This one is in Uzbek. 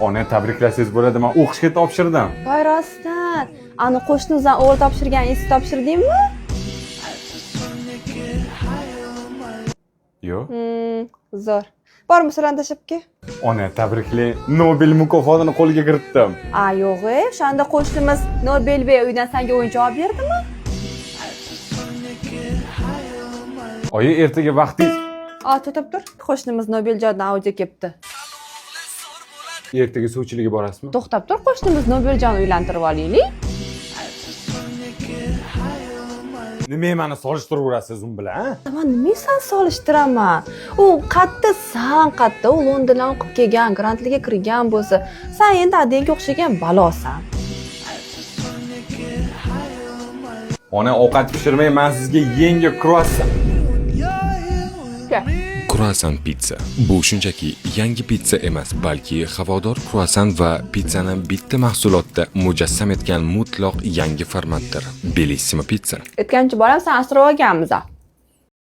Ona tabriklasangiz bo'ladi, men o'qishga topshirdim. Voy rostdan. Ani qo'shnimizdan o'g'il topshirgan, esi topshirdingmi? Yo'q. Zo'r. Bormi salon tashibga? Ona tabrikli. Nobel mukofotini qo'lga kiritdim. Yo'q, o'shanda qo'shnimiz Nobel Bey uyidan senga o'yinchoq olib berdimi? Oyi, ertaga vaqtingiz To'xtab tur. Qo'shnimiz Nobeljondan audio kelibdi. ertaga suvchilikka borasizmi? To'xtab tur, qo'shnimiz Nobeljon uylantirib olaylik. Nima meni solishtirib u bilan? Men nima san solishtiraman? U qatda u Londondan o'qib kelgan, grantliga kirgan bo'lsa, sen endi adangga o'xshagan balosan. Ona ovqat pishirmay, men sizga yangi kruassan. Kruassan pitsa. Bu shunchaki yangi pitsa emas, balki havodor kruassan va pizzani bitta mahsulotda mujassam etgan mutlaq yangi formatdir. Bellissimo pitsa. Aytgancha bolam, sen asrab olganmiz.